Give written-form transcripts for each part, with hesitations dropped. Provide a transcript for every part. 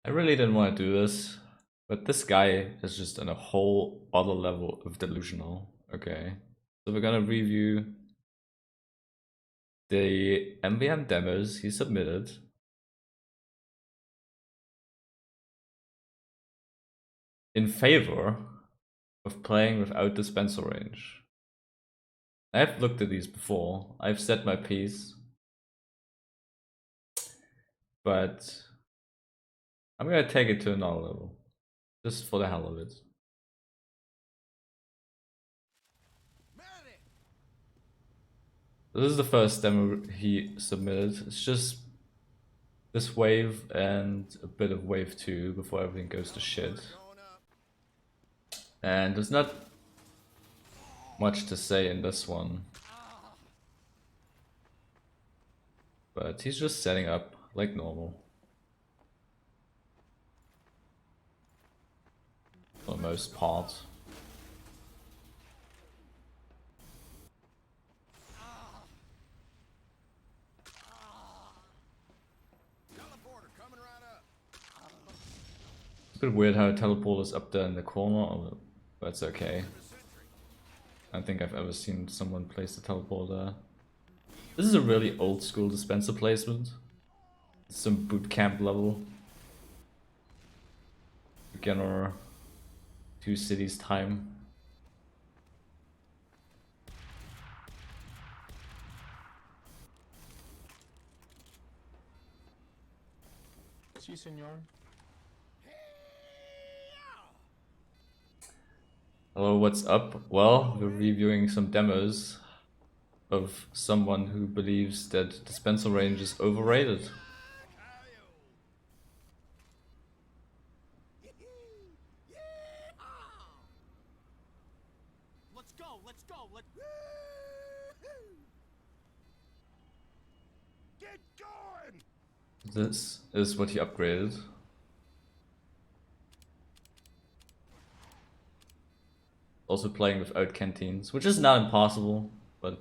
I really didn't want to do this, but this guy is just on a whole other level of delusional. Okay, so we're gonna review the MvM demos he submitted. In favor of playing without dispenser range. I've looked at these before, I've said my piece, but I'm gonna take it to another level, just for the hell of it. This is the first demo he submitted. It's just this wave and a bit of wave 2 before everything goes to shit. And there's not much to say in this one. But he's just setting up like normal. For the most part. It's a bit weird how a teleport is up there in the corner, but it's okay. I don't think I've ever seen someone place the teleport there. This is a really old school dispenser placement. Some boot camp level. Beginner 2 cities time. Si, senor. Hello, what's up? Well, we're reviewing some demos of someone who believes that dispenser range is overrated. Let's go, let's go, let's get going. This is what he upgraded. Also playing without canteens, which is not impossible, but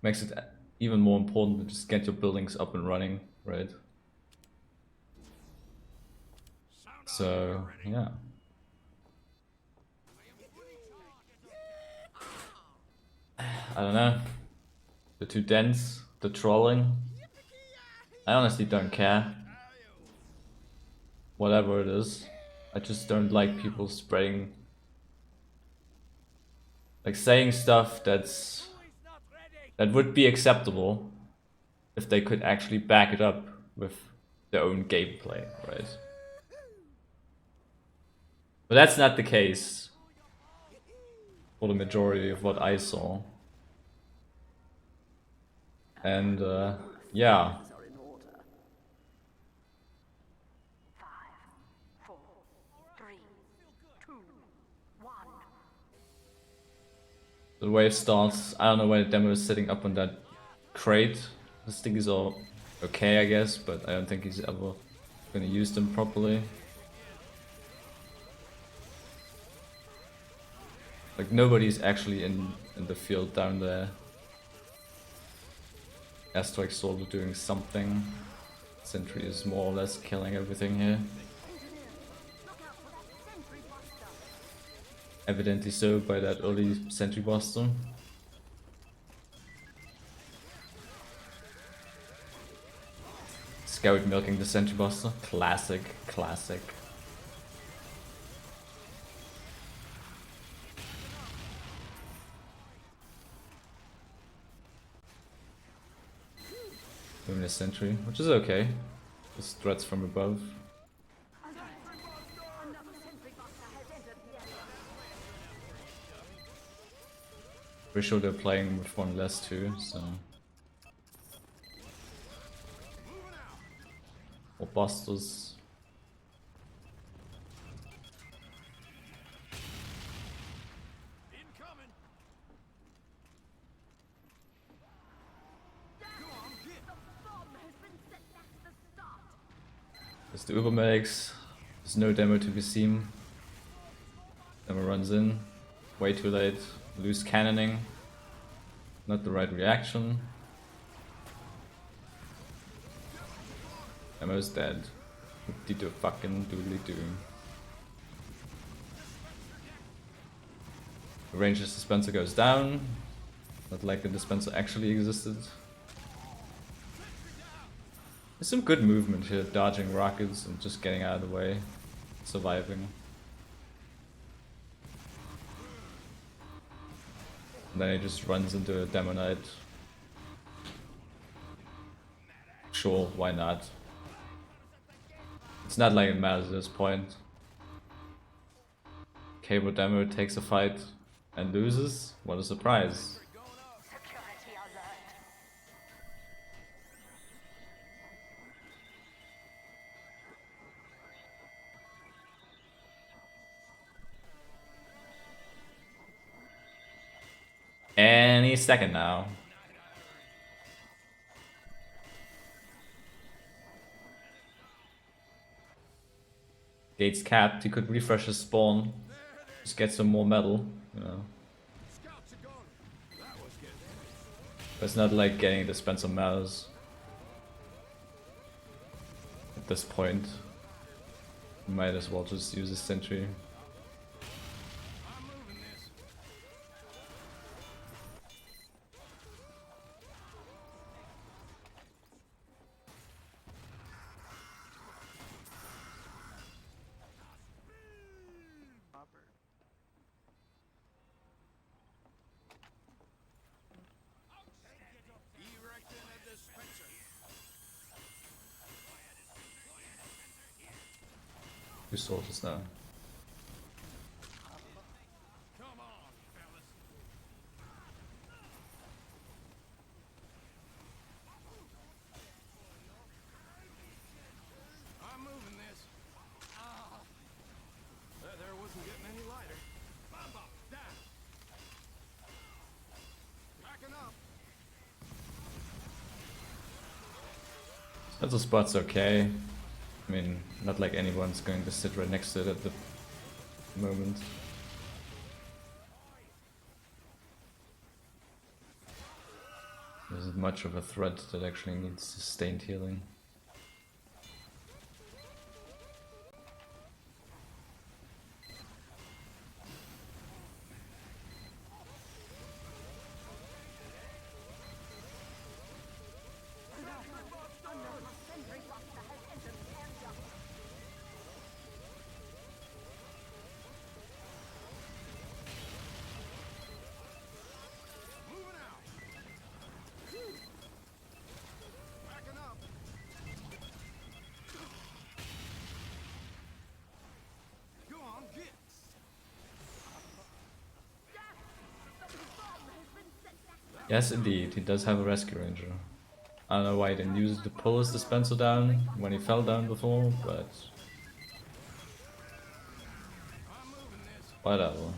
makes it even more important to just get your buildings up and running, right? So, yeah. I don't know. They're too dense, the trolling. I honestly don't care. Whatever it is. I just don't like people spreading, like saying stuff that would be acceptable if they could actually back it up with their own gameplay, right? But that's not the case for the majority of what I saw. And yeah. The wave starts. I don't know why the demo is sitting up on that crate. This thing is all okay, I guess, but I don't think he's ever gonna use them properly. Like nobody's actually in the field down there. Asterix sort of doing something. Sentry is more or less killing everything here. Evidently so by that early Sentry Buster. Scout milking the Sentry Buster. Classic, classic. Doing a Sentry, which is okay. Just threats from above. Pretty sure they're playing with one less too, so. Or busters. There's the Ubermedics. There's no demo to be seen. Demo runs in. Way too late. Loose cannoning. Not the right reaction. Demo's dead. Do fucking doodly doo. Rangeless dispenser goes down. Not like the dispenser actually existed. There's some good movement here, dodging rockets and just getting out of the way. Surviving. And then he just runs into a Demonite. Sure, why not? It's not like it matters at this point. Cable Demo takes a fight and loses? What a surprise. Security alert. Any second now. Gates capped, he could refresh his spawn. Just get some more metal, you know. But it's not like getting a dispenser matters. At this point. Might as well just use a sentry. Erecting a dispenser. Who sold this now? Come on, fellas. I'm moving this. There wasn't getting any lighter. Bomb up, down. Backing up. That's a spot's okay. I mean, not like anyone's going to sit right next to it at the moment. There isn't much of a threat that actually needs sustained healing. Moving out. Backing up. Go on, get. Yes, indeed, he does have a rescue ranger. I don't know why he didn't use it to pull his dispenser down when he fell down before, but I'm moving this. whatever.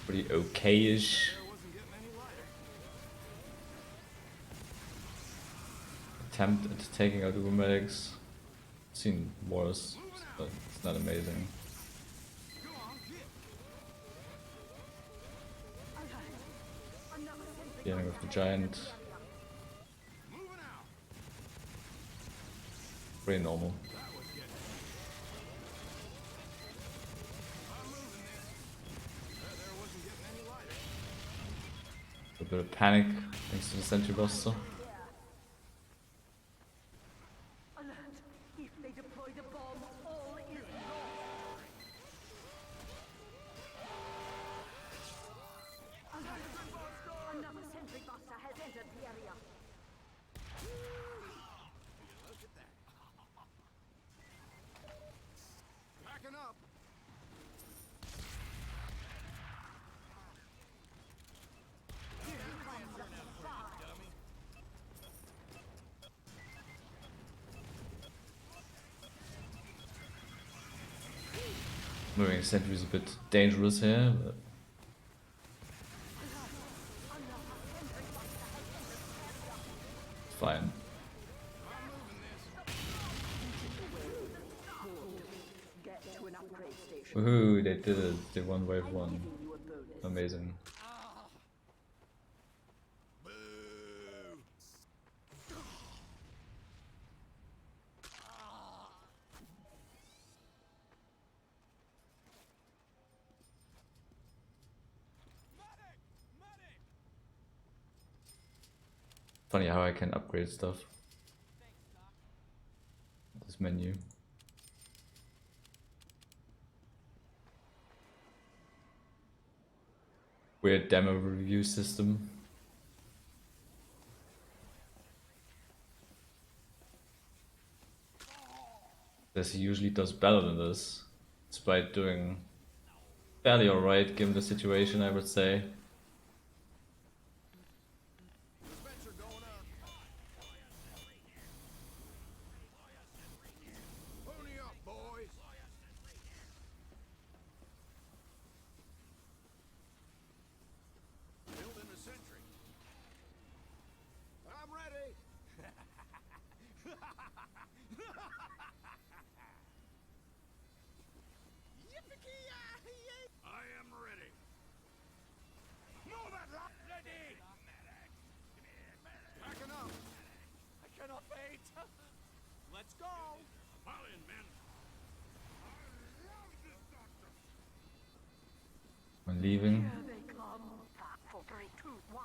Pretty okay-ish. There wasn't getting any lighter. Attempt at taking out the medics. Seen worse, but it's not amazing. Go on, get. Dealing with the giant, Moving out. pretty normal. That was getting. I'm moving this. There wasn't getting any lighter. A bit of panic thanks to the sentry buster. Alert. If they deploy the bomb, all is lost. Alert. Another sentry buster has entered the area. Look at that. Backing up. Moving sentry is a bit dangerous here, but fine. Get to an upgrade station. Woohoo, they did it. They won wave 1. You a bonus. Amazing. Boo. Funny how I can upgrade stuff. This menu. Weird demo review system. This usually does better than this, despite doing fairly alright given the situation, I would say. Dispenser going up. Pony up, boys. Building a sentry. I'm ready. I am ready. Move it, lock ready. Backing up. I cannot wait. Let's go. Fall in, men. I love this doctor. I'm leaving. Here they come. Back for 3, 2, 1.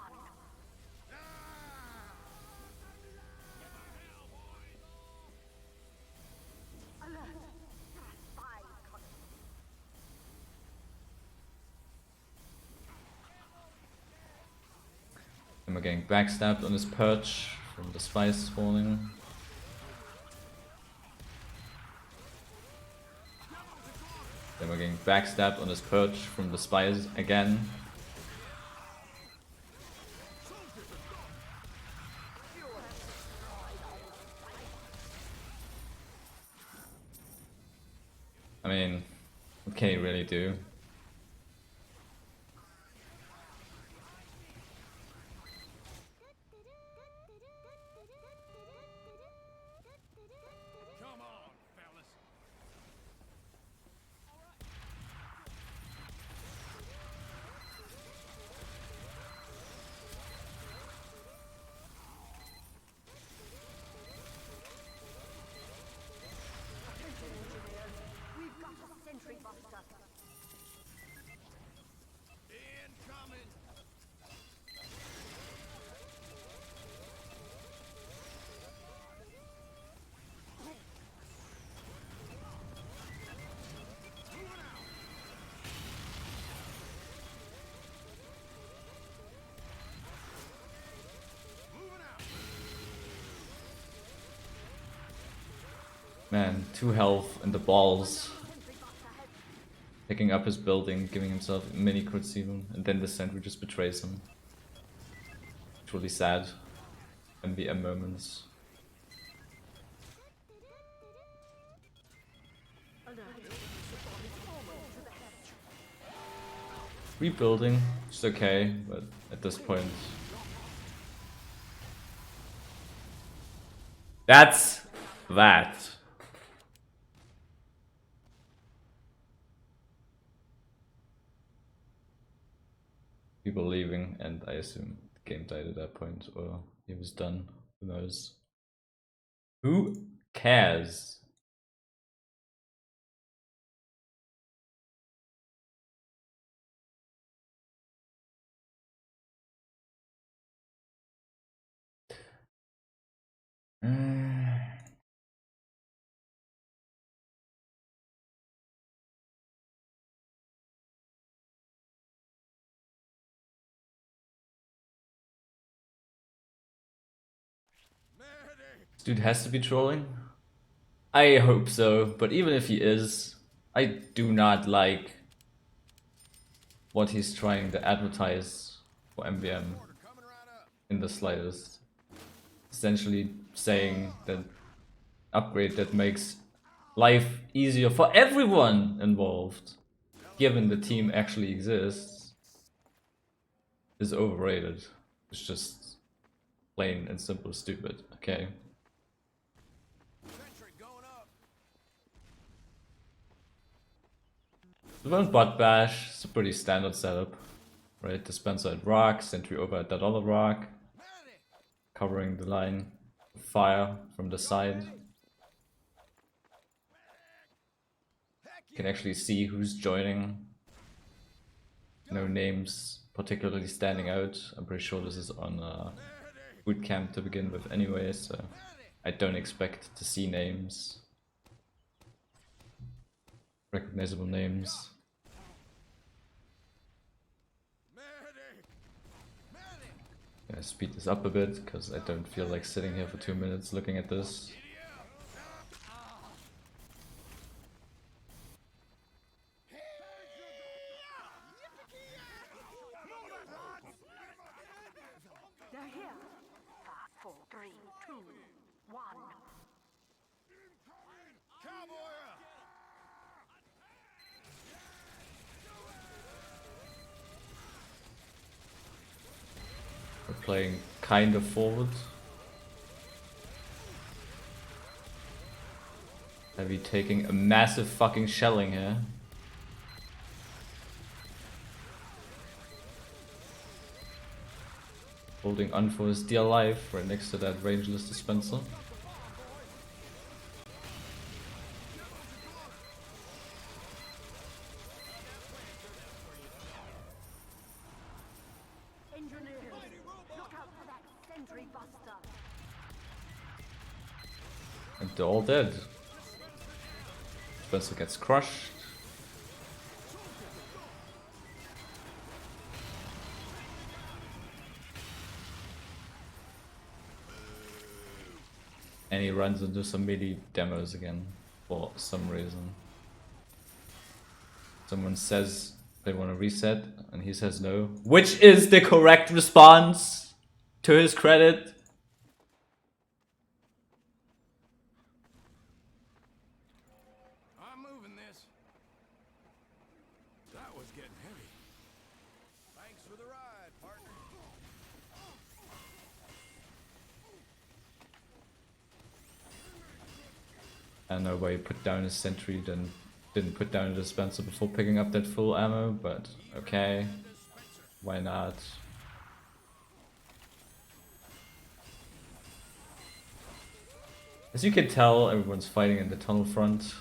Alert. Spy coming. And we're getting backstabbed on his perch from the spice spawning. Then we're getting backstabbed on his perch from the spies again. I mean, what can he really do? Come on, fellas. Attention, engineers. We've got a sentry buster. Incoming. Moving out. Moving out. Man, 2 health and the balls. Picking up his building, giving himself a mini crit even, and then the sentry just betrays him. Truly sad. MvM moments. Alert. Support is almost to the hedge. Rebuilding, just okay, but at this point... That's that. People leaving, and I assume the game died at that point, or he was done. Who knows? Who cares? This dude has to be trolling? I hope so, but even if he is, I do not like what he's trying to advertise for MvM Coming right up. in the slightest. Essentially saying that upgrade that makes life easier for everyone involved, given the team actually exists, is overrated. It's just plain and simple stupid, okay? Sentry going up. The one bot bash is a pretty standard setup, right? Dispenser at rock, sentry over at that other rock, Ready. covering the line of fire from the side. Heck You can actually see who's joining. No names particularly standing out. I'm pretty sure this is on Ready. boot camp to begin with anyway, so I don't expect to see names. Recognizable names. Gonna speed this up a bit, because I don't feel like sitting here for 2 minutes looking at this. They're here. 5, 4, 3, 2, 1. We're playing kind of forward. Heavy taking a massive fucking shelling here. Holding on for his dear life right next to that Rangeless Dispenser. Engineers, look out for that sentry buster. And they're all dead. Dispenser gets crushed. And he runs into some melee demos again, for some reason. Someone says they want to reset, and he says no. Which is the correct response, to his credit. I'm moving this. That was getting heavy. Thanks for the ride, partner. I don't know why he put down his sentry, then didn't put down a dispenser before picking up that full ammo, but okay. Why not? As you can tell, everyone's fighting in the tunnel front.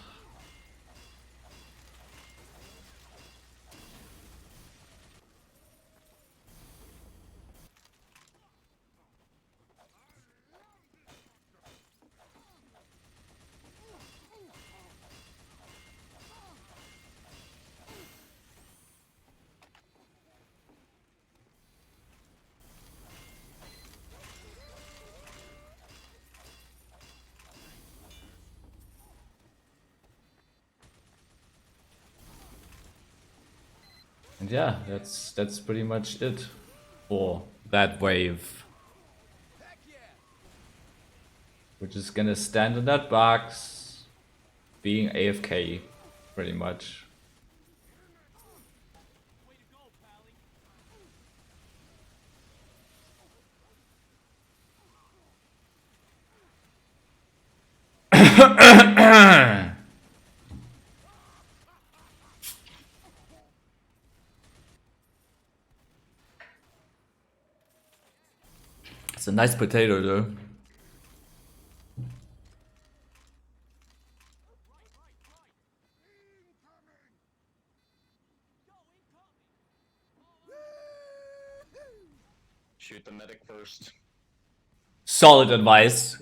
And yeah, that's pretty much it for that wave. We're just gonna stand in that box, being AFK, pretty much. It's a nice potato though. Shoot the medic first. Solid advice.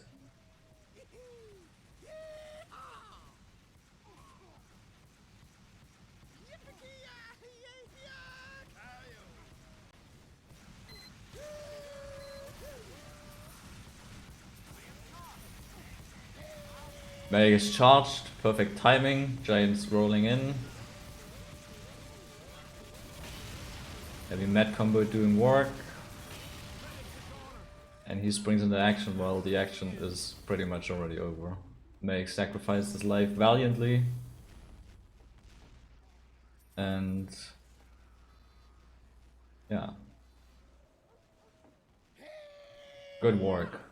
Medic is charged, perfect timing, Giants rolling in. Heavy med combo doing work. And he springs into action while the action is pretty much already over. Medic sacrificed his life valiantly. And yeah. Good work.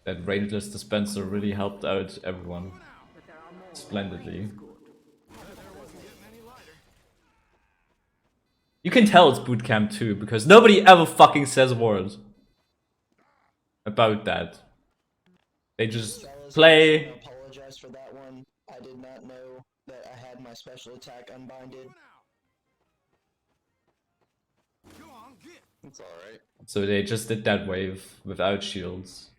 That Rangeless Dispenser really helped out everyone splendidly. You can tell it's bootcamp too, because nobody ever fucking says a word about that. They just play. I apologize for that one. I did not know that I had my special attack unbinded. Go on, get. It's alright. So they just did that wave without shields.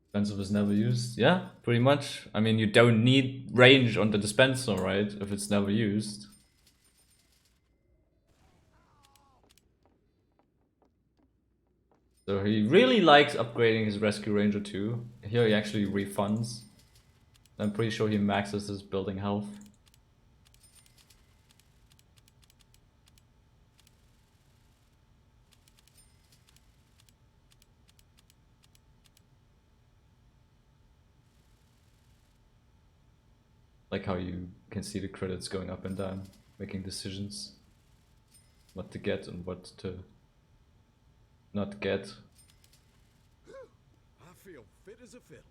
Dispenser was never used. Yeah, pretty much. I mean, you don't need range on the dispenser, right? If it's never used. So he really likes upgrading his Rescue Ranger too. Here he actually refunds. I'm pretty sure he maxes his building health. Like how you can see the credits going up and down, making decisions. What to get and what to not get. I feel fit as a fiddle.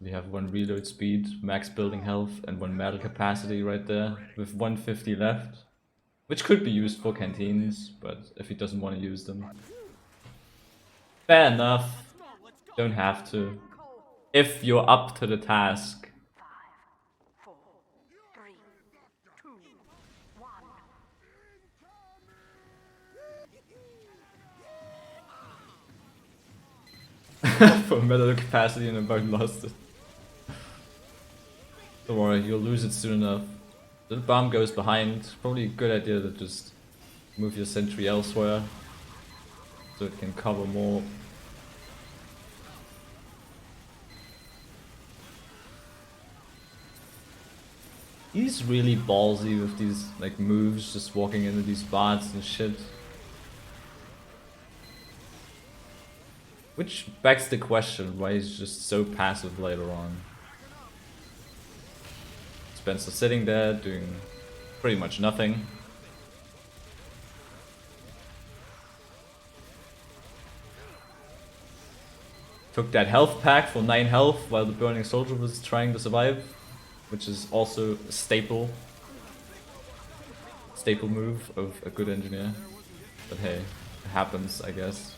We have 1 reload speed, max building health, and 1 metal capacity right there, with 150 left. Which could be used for canteens, but if he doesn't want to use them. Fair enough. Don't have to. If you're up to the task. 5, 4, 3, 2, 1. For metal capacity and about lost it. Don't worry, you'll lose it soon enough. The bomb goes behind. Probably a good idea to just move your sentry elsewhere. So it can cover more. He's really ballsy with these like moves, just walking into these spots and shit. Which begs the question why he's just so passive later on. Dispenser sitting there doing pretty much nothing. Took that health pack for 9 health while the burning soldier was trying to survive, which is also a staple move of a good engineer. But hey, it happens, I guess.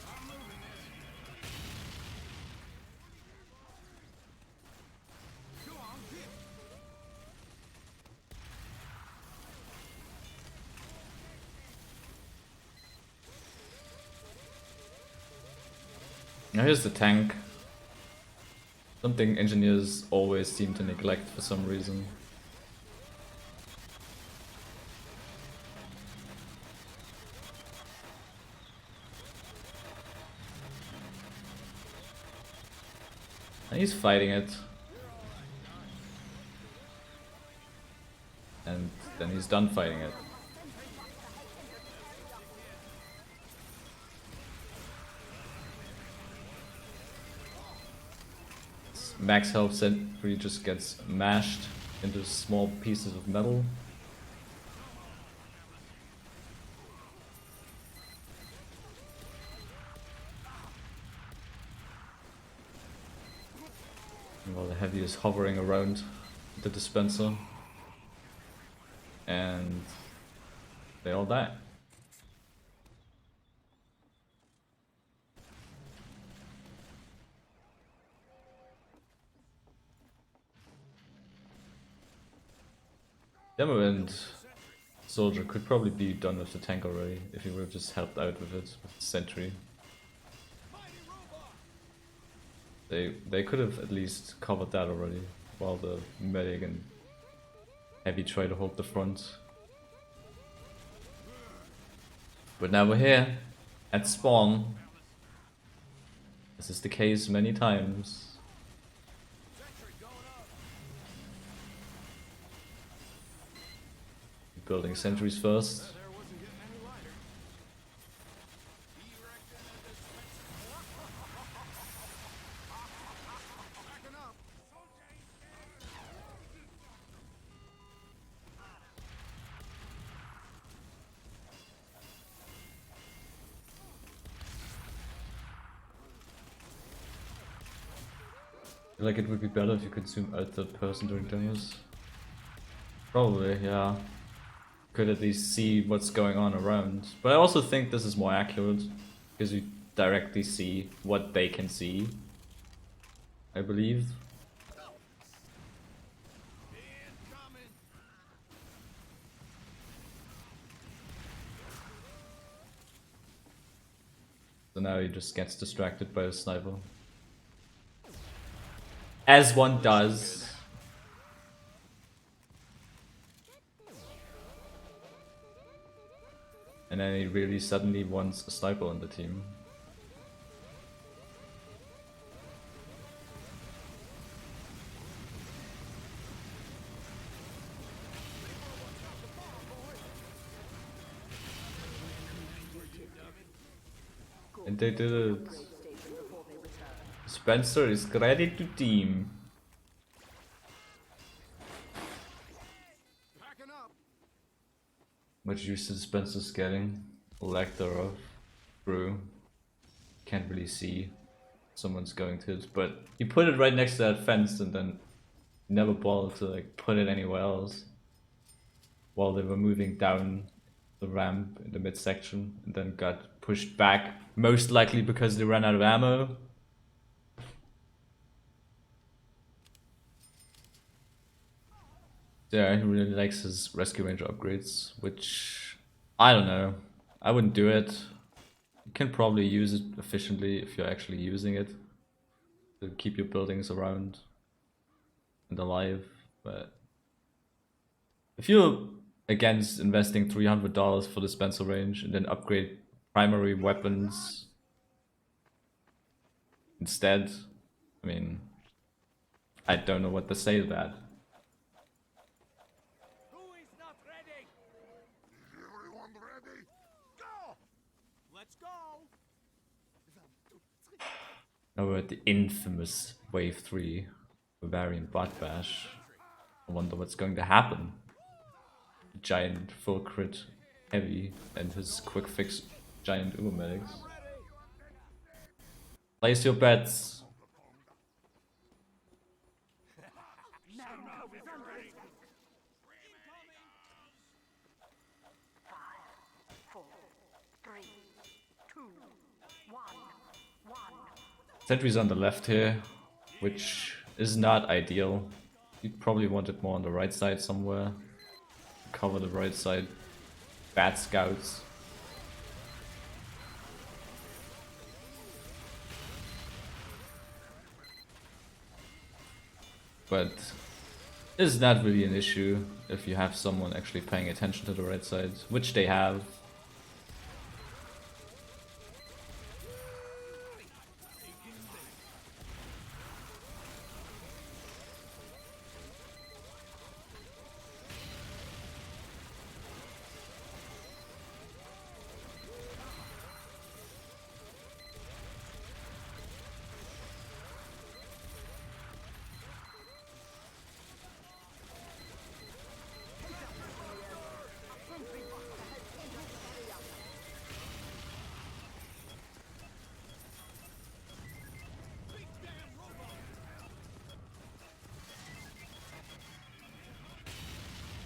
Now here's the tank. Something engineers always seem to neglect for some reason. And he's fighting it. And then he's done fighting it. Max health sentry just gets mashed into small pieces of metal. While the heavy is hovering around the dispenser. And they all die. Demo and soldier could probably be done with the tank already if he would have just helped out with it with the sentry. They could have at least covered that already while the medic and heavy try to hold the front. But now we're here at spawn. This is the case many times. Building sentries first. I feel like it would be better if you could zoom out the person during demos. Probably, yeah. Could at least see what's going on around. But I also think this is more accurate because you directly see what they can see, I believe. So now he just gets distracted by a sniper. As one does. And then he really suddenly wants a sniper on the team. And they did it. Dispenser is ready to team. Packing up. Much use to Dispenser's getting. Lack thereof. True. Can't really see someone's going to it, but you put it right next to that fence and then never bothered to like put it anywhere else. While they were moving down the ramp in the midsection and then got pushed back, most likely because they ran out of ammo. Yeah, he really likes his rescue ranger upgrades, which I don't know. I wouldn't do it. You can probably use it efficiently if you're actually using it to keep your buildings around and alive, but if you're against investing $300 for dispenser range and then upgrade primary weapons instead, I mean, I don't know what to say to that. Who is not ready? Everyone ready? Go! Let's go! Now we're at the infamous Wave 3 Bavarian Butt Bash. I wonder what's going to happen. Giant full crit heavy and his quick fix giant Uber medics. Place your bets. Sentry's on the left here, which is not ideal. You'd probably want it more on the right side somewhere. Cover the right side. Bad scouts. But it's not really an issue if you have someone actually paying attention to the right side, which they have.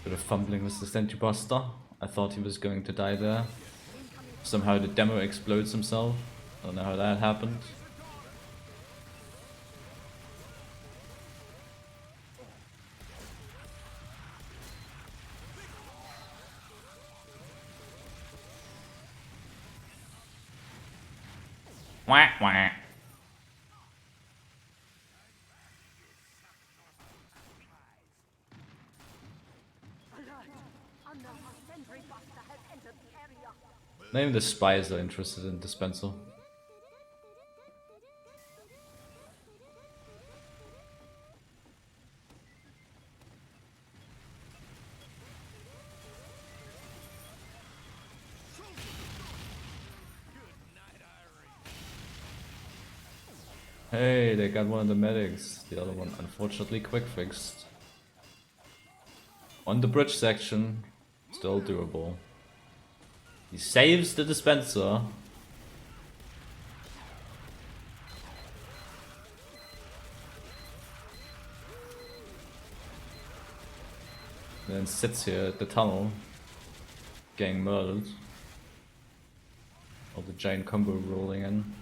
Bit of fumbling with the Sentry Buster. I thought he was going to die there. Somehow the demo explodes himself. I don't know how that happened. Wah, wah. Maybe the spies are interested in Dispenser. Hey, they got one of the medics. The other one unfortunately quick fixed. On the bridge section, still doable. He saves the Dispenser. Then sits here at the tunnel, getting murdered. All the giant combo rolling in.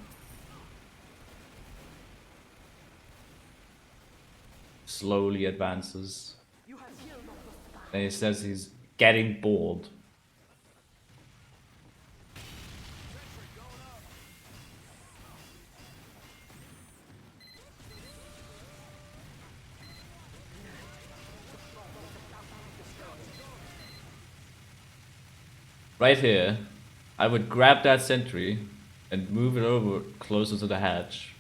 Slowly advances. And he says he's getting bored. right here, I would grab that sentry and move it over closer to the hatch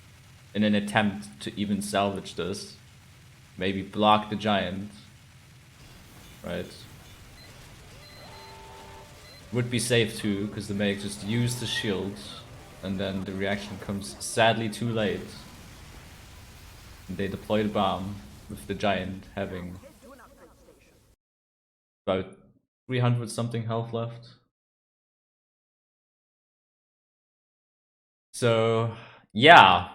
in an attempt to even salvage this. Maybe block the giant. Right. Would be safe too, because the medic just used the shield, and then the reaction comes sadly too late. And they deploy the bomb, with the giant having about 300 something health left. So, yeah.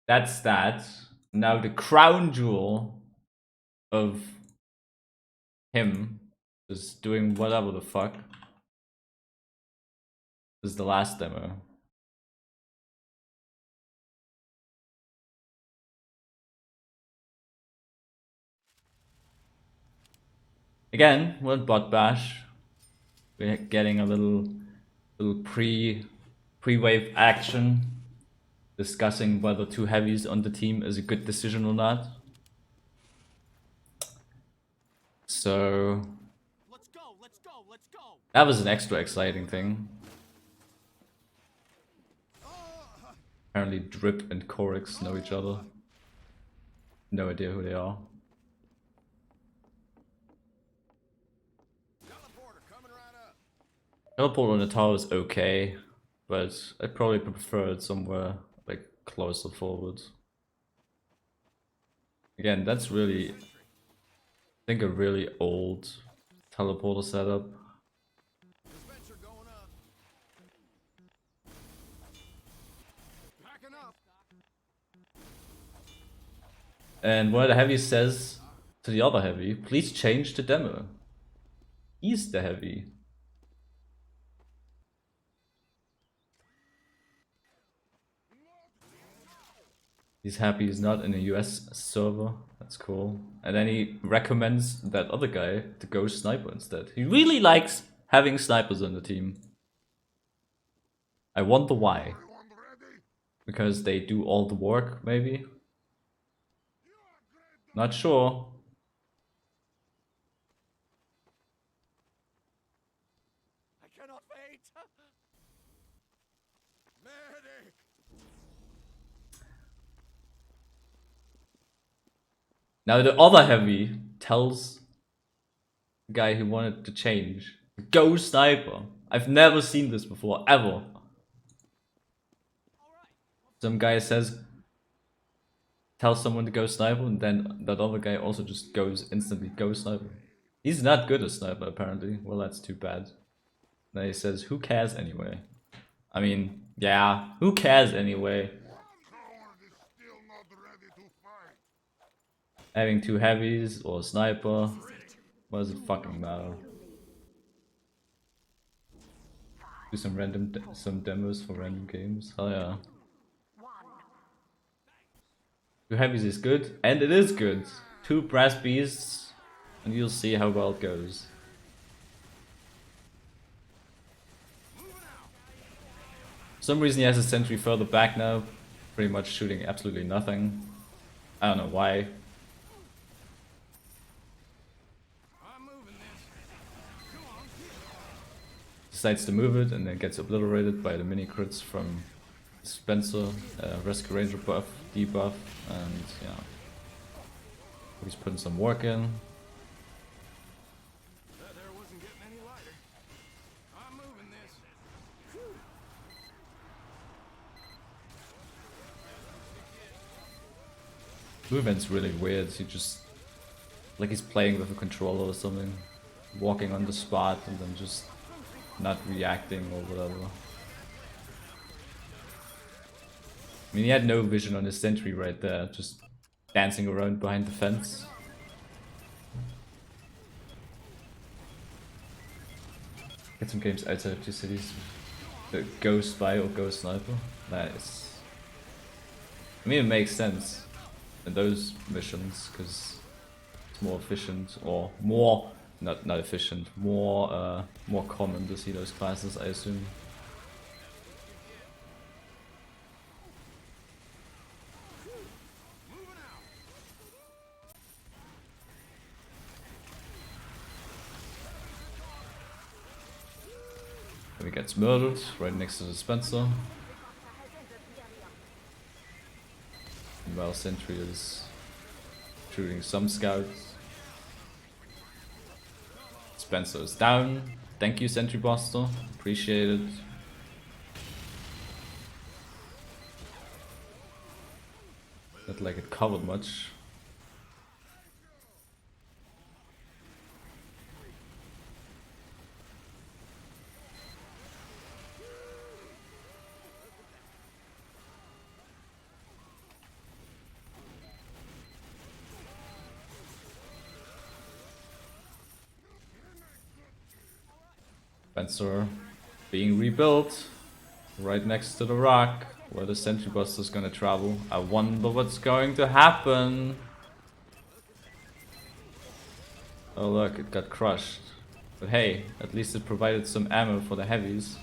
That's that. Now the crown jewel of him just doing whatever the fuck is the last demo. Again, we're in bot bash. We're getting a little pre-wave action, discussing whether 2 heavies on the team is a good decision or not. So Let's go, let's go, let's go. that was an extra exciting thing. Apparently Drip and Korix know each other. No idea who they are. Teleporter coming right up. Teleport on the tower is okay, but I'd probably prefer it somewhere like closer forward. Again, that's really, I think, a really old teleporter setup. Dispenser going up. Packing up. And one of the heavies says to the other heavy, please change the demo. He's the heavy. He's happy he's not in a US server. That's cool. And then he recommends that other guy to go sniper instead. He really likes having snipers on the team. I wonder why. Because they do all the work, maybe? Not sure. I cannot wait. Medic. Now the other heavy tells the guy who wanted to change, go sniper. I've never seen this before, ever. Some guy says, tell someone to go sniper, and then that other guy also just goes instantly go sniper. He's not good at sniper apparently. Well, that's too bad. Then he says, who cares anyway? I mean, yeah, who cares anyway? Having 2 heavies or a sniper, what does it fucking matter? Do some demos for random games. Hell yeah. 2 heavies is good, and it is good. 2 brass beasts, and you'll see how well it goes. For some reason he has a sentry further back now, pretty much shooting absolutely nothing. I don't know why. I'm moving this. Come on. Decides to move it and then gets obliterated by the mini crits from Dispenser, Rescue Ranger buff, debuff, and yeah. He's putting some work in. That there wasn't getting any lighter. I'm moving this. Movement's really weird. He just, like he's playing with a controller or something, walking on the spot and then just not reacting or whatever. I mean, he had no vision on his sentry right there, just dancing around behind the fence. Get some games outside of 2 cities. The Go Spy or Go Sniper. Nice. I mean, it makes sense in those missions because it's more efficient, or more not efficient, more common to see those classes, I assume. heavy gets murdered right next to the dispenser. While sentry is shooting some scouts. Dispenser is down. Thank you, Sentry Buster. Appreciate it. Not like it covered much. Dispenser being rebuilt right next to the rock where the Sentry Buster is gonna travel. I wonder what's going to happen. Oh look, it got crushed. But hey, at least it provided some ammo for the heavies.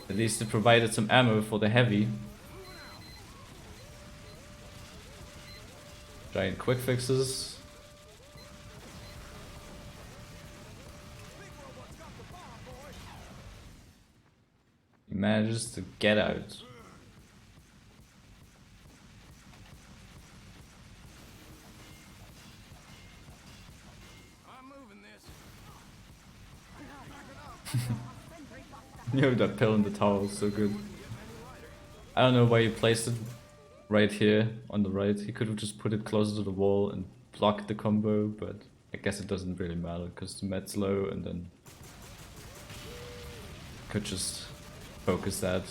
At least it provided some ammo for the heavy. Giant quick fixes. He manages to get out. I'm moving this. Yo, that pill in the tower is so good. I don't know why he placed it right here on the right. He could have just put it closer to the wall and blocked the combo, but I guess it doesn't really matter because the met's low and then could just focus that.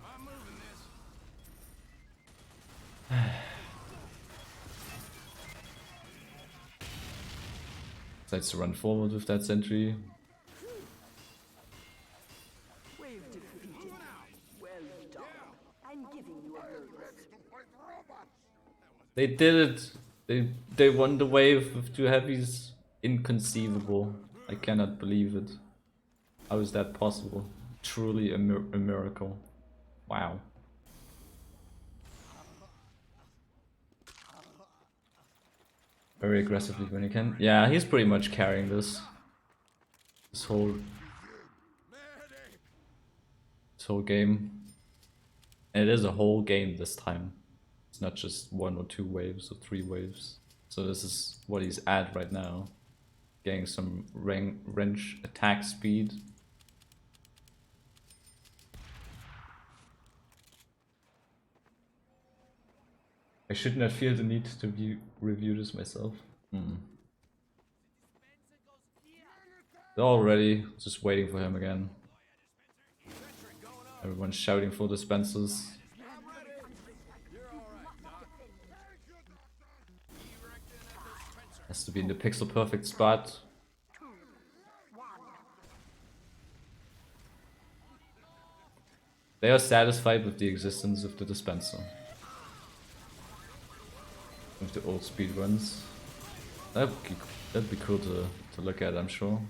I'm moving this. Decides to run forward with that sentry. We've defeated you. Well done. I'm giving you a bonus. They did it! They won the wave with 2 heavies. Inconceivable. I cannot believe it. How is that possible? Truly a miracle. Wow. Very aggressively when he can. Yeah, he's pretty much carrying this. This whole game. And it is a whole game this time. It's not just 1 or 2 waves or 3 waves. So this is what he's at right now. Getting some wrench attack speed. I should not feel the need to review this myself. They're all ready, just waiting for him again. Everyone's shouting for dispensers. Has to be in the pixel perfect spot. They are satisfied with the existence of the dispenser. With the old speed runs. That'd be cool to look at, I'm sure.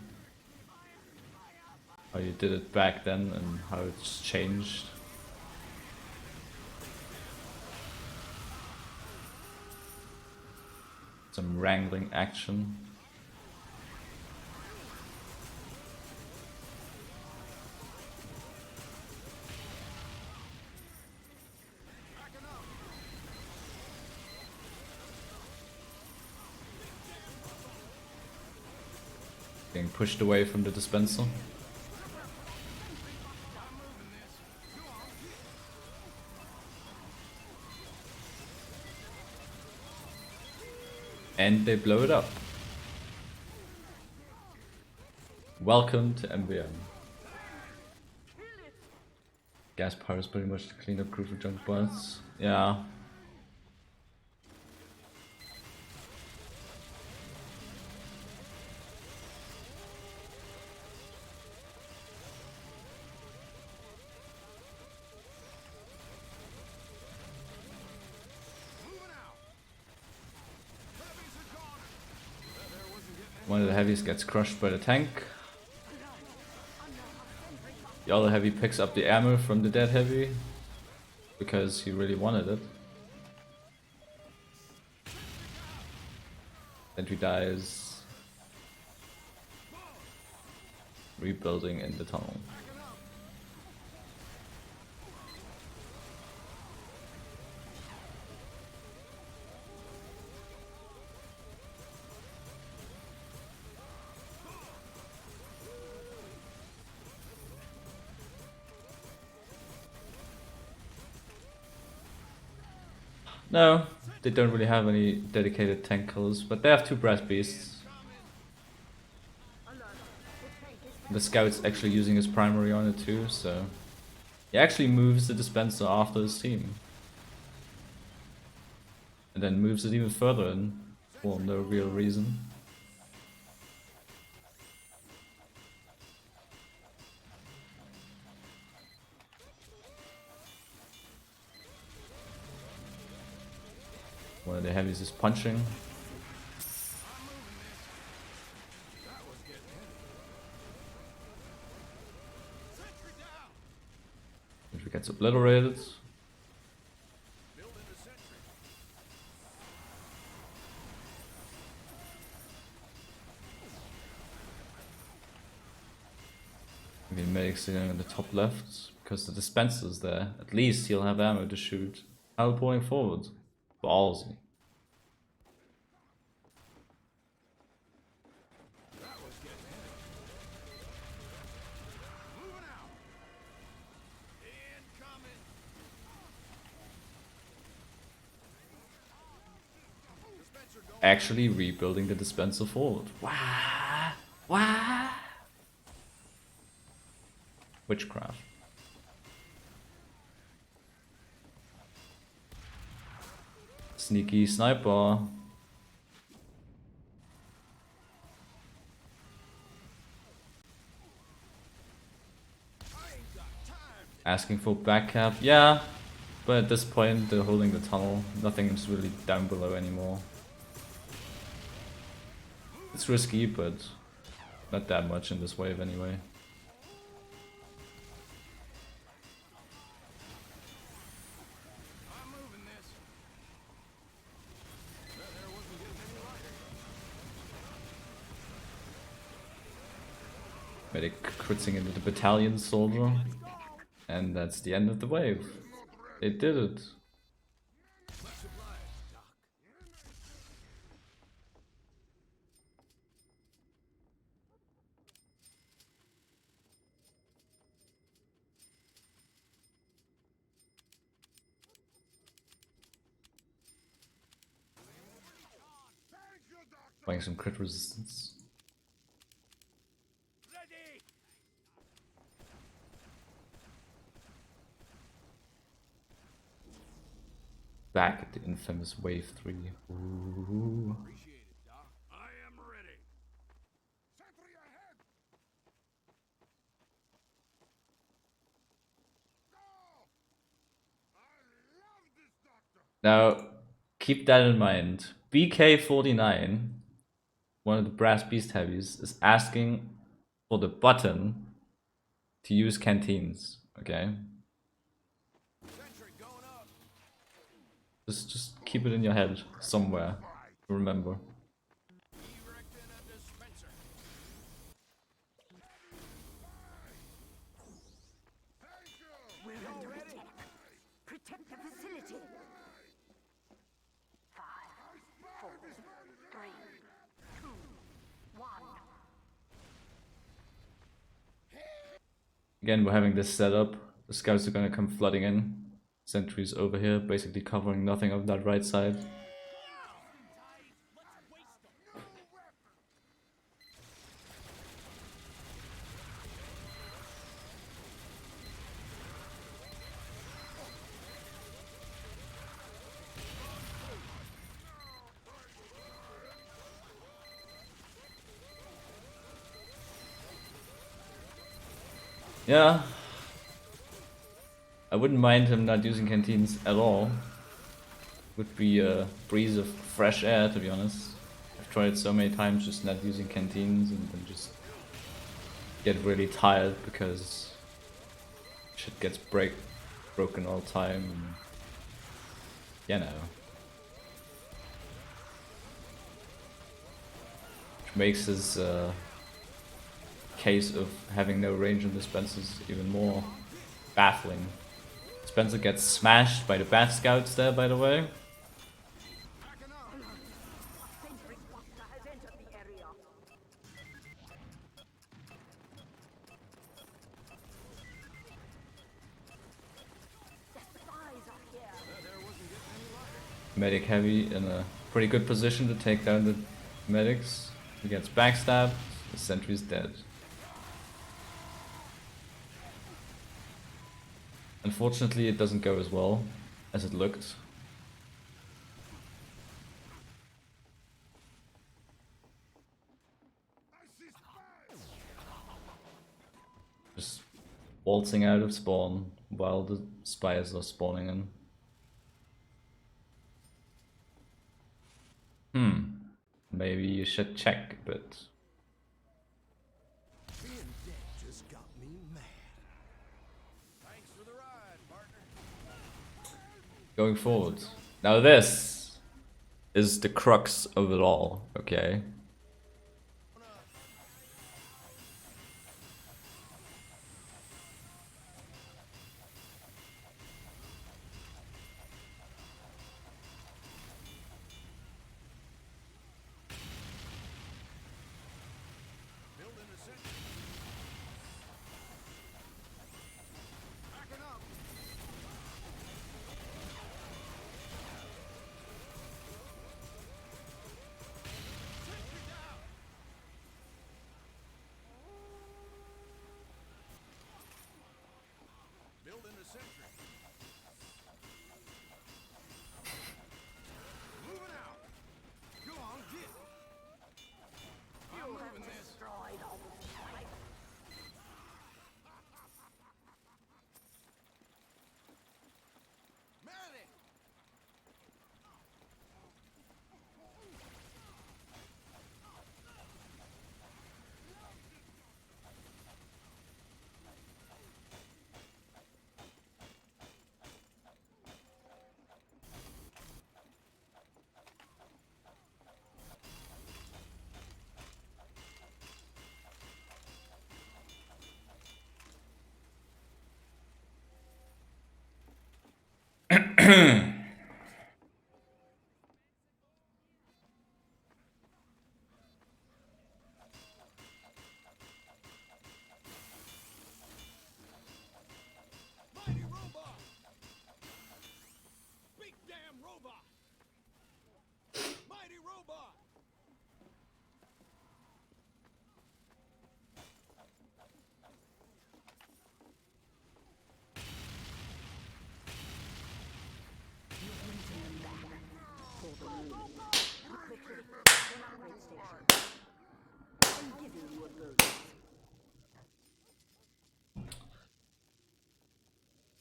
How you did it back then and how it's changed. Some wrangling action. Being pushed away from the dispenser. And they blow it up. Welcome to MvM. Gas power is pretty much the cleanup crew for junk bots. Yeah. One of the heavies gets crushed by the tank. The other heavy picks up the ammo from the dead heavy because he really wanted it. Sentry dies. Rebuilding in the tunnel. No, they don't really have any dedicated tank killers, but they have 2 brass beasts. The scout's actually using his primary on it too, so he actually moves the dispenser after his team. And then moves it even further in for no real reason. One of the heavies is punching. If he gets obliterated. Maybe Medic's sitting in the top left, because the dispenser's there. At least he'll have ammo to shoot. Teleporting forward. Ballsy. Actually rebuilding the dispenser forward. Wow. Wow. Witchcraft. Sneaky sniper. Asking for backup, yeah, but at this point they're holding the tunnel. Nothing is really down below anymore. It's risky, but not that much in this wave anyway. Medic critzing into the battalion soldier. And that's the end of the wave. They did it. Playing some crit resistance. Back at the infamous wave 3. Ooh. I am ready. Sentry ahead. Go! I love this doctor. Now, keep that in mind. BK49, one of the brass beast heavies, is asking for the button to use canteens. Okay. Just keep it in your head somewhere to remember. We're under attack. Protect the facility. 5, 4, 3, 2, 1. Again, we're having this set up. The scouts are gonna come flooding in. Sentries over here, basically covering nothing of that right side. Yeah. I wouldn't mind him not using canteens at all. Would be a breeze of fresh air, to be honest. I've tried so many times just not using canteens and then just get really tired because shit gets broken all the time. And, you know. makes his case of having no range on dispensers even more baffling. Dispenser gets smashed by the Bat Scouts there, by the way. Sentry buster has entered the area. The spies are here. Medic heavy in a pretty good position to take down the medics. He gets backstabbed, the sentry's dead. Unfortunately, it doesn't go as well as it looked. Just waltzing out of spawn while the spies are spawning in. Maybe you should check a bit. Being dead just got me mad. Thanks for the ride, partner. Going forward. Now this is the crux of it all, okay? Building a sentry. Backing up. Sentry down. Building a sentry. Moving out. Go on, get. I'm moving this. Destroyed all the time. Medic. Mighty robot. Big damn robot. Mighty robot.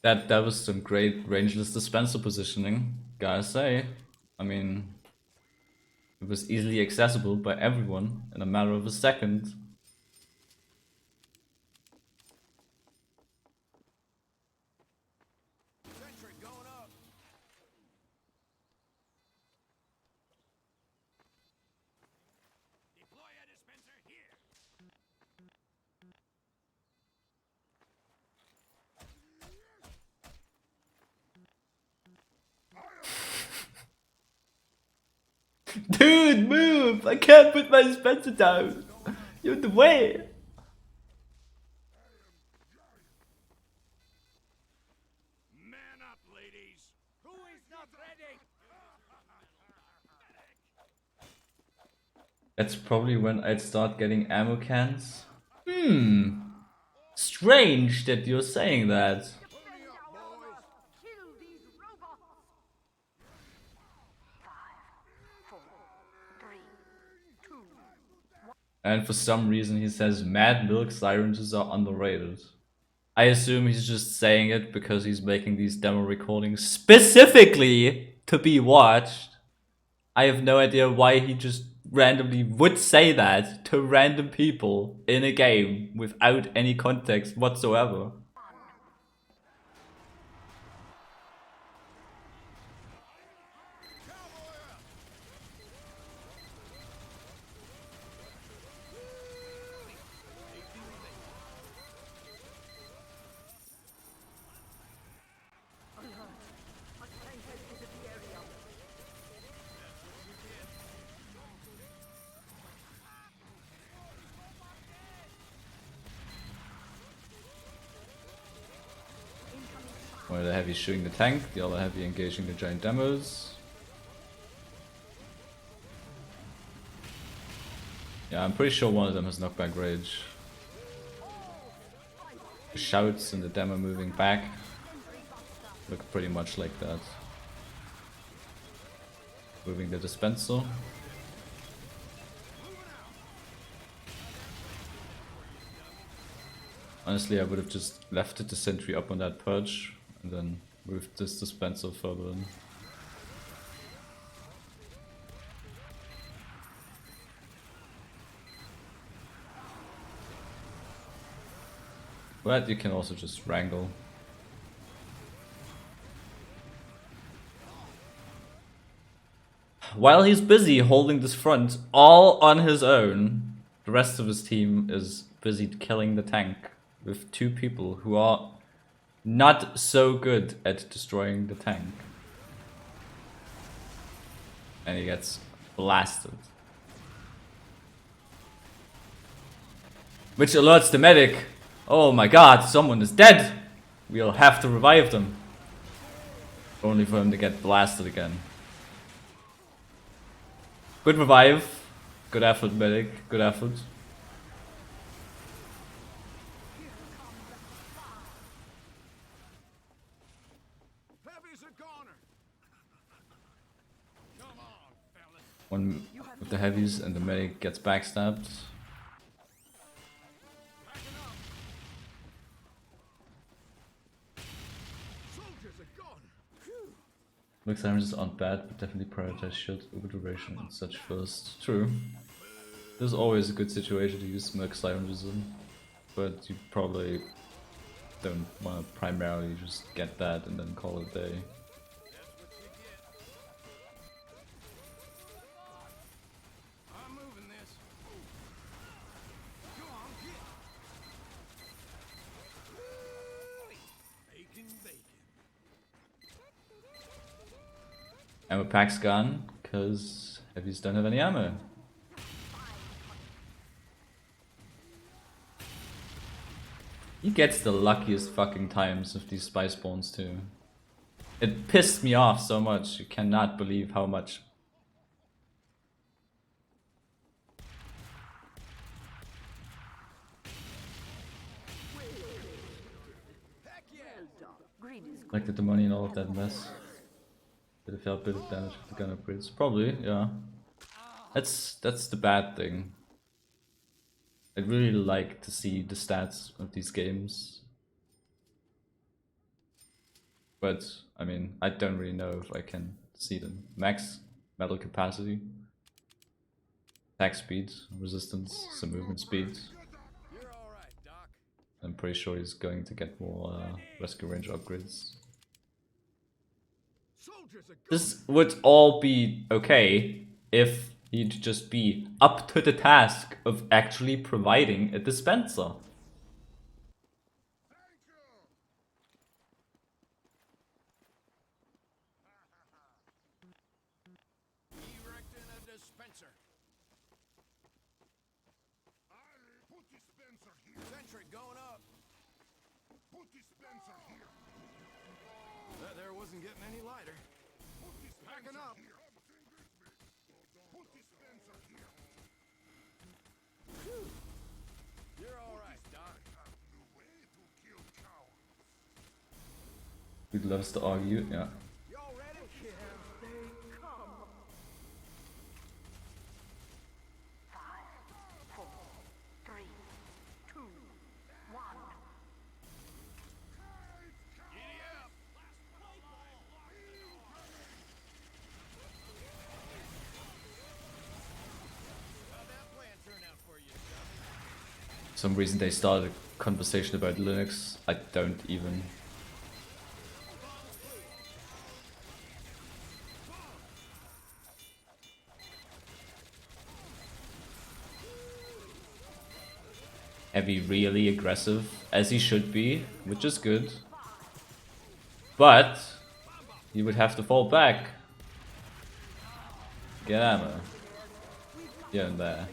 That was some great rangeless dispenser positioning, gotta say. I mean, it was easily accessible by everyone in a matter of a second. Sentry going up. Deploy a dispenser here. Dude, move! I can't put my dispenser down! You're in the way! Man up, ladies. Who is not ready? That's probably when I'd start getting ammo cans. Strange that you're saying that. Defend our honor. Kill these robots. 5, 4, 3, 2. And for some reason he says Mad Milk Silences are underrated. I assume he's just saying it because he's making these demo recordings specifically to be watched. I have no idea why he just randomly would say that to random people in a game without any context whatsoever. One of the heavies shooting the tank, the other heavy engaging the giant demos. Yeah, I'm pretty sure one of them has knockback rage. The shouts and the demo moving back look pretty much like that. Moving the dispenser. Honestly, I would have just left the sentry up on that perch and then moved this dispenser further in. But you can also just wrangle. While he's busy holding this front all on his own, the rest of his team is busy killing the tank with 2 people who are not so good at destroying the tank. And he gets blasted. Which alerts the medic. Oh my god, someone is dead! We'll have to revive them. Only for him to get blasted again. Good revive. Good effort, medic. Good effort. Heavy's a goner. Come on, fellas. One of the heavies and the medic gets backstabbed. Soldiers are gone. Merc sirens aren't bad, but definitely prioritize shield over duration and such first. True. There's always a good situation to use Merc sirens in, but you probably don't want to primarily just get that and then call it a day. I'm moving this. Go on, get. Bacon, bacon. Ammo pack's gone, because heavies don't have any ammo. He gets the luckiest fucking times with these spy spawns too. It pissed me off so much, you cannot believe how much. Heck yeah. Greed is Collected the money and all of that mess. Did it feel a bit of damage with the gun upgrades? Probably, yeah. That's the bad thing. I'd really like to see the stats of these games. But, I mean, I don't really know if I can see them. Max metal capacity, attack speed, resistance, some movement speed. You're all right, Doc. I'm pretty sure he's going to get more rescue range upgrades. Soldiers are gone. This would all be okay if he'd just be up to the task of actually providing a dispenser. Erecting a dispenser. Put dispenser here. Sentry going up. Put dispenser here. That there wasn't getting any lighter. Put dispenser Packing up. here. Put dispenser here. You're all right, Doc. The way to kill cowards. He loves to argue, yeah. Y'all ready? here they come. 5, 4, 3, 2, 1. Giddy up. How'd that plan turn out for you, Johnny? For some reason they started a conversation about Linux. I don't even. Heavy really aggressive, as he should be, which is good. But he would have to fall back. Get ammo. Here and there.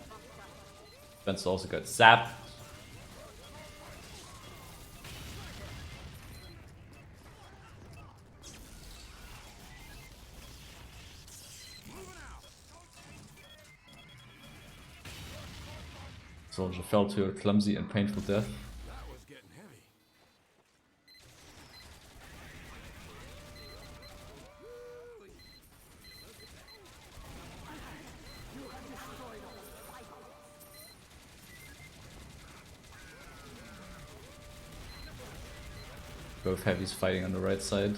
Ben's also got zapped. Soldier fell to a clumsy and painful death. That was getting heavy. Both heavies fighting on the right side.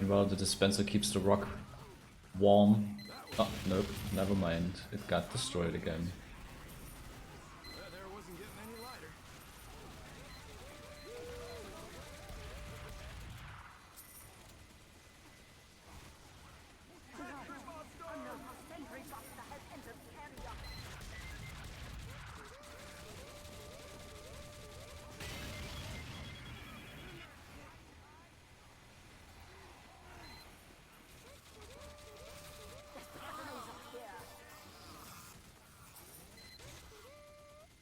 Meanwhile, the dispenser keeps the rock warm. Oh, nope, never mind. It got destroyed again. That air wasn't getting any lighter. Another sentry buster has entered the area.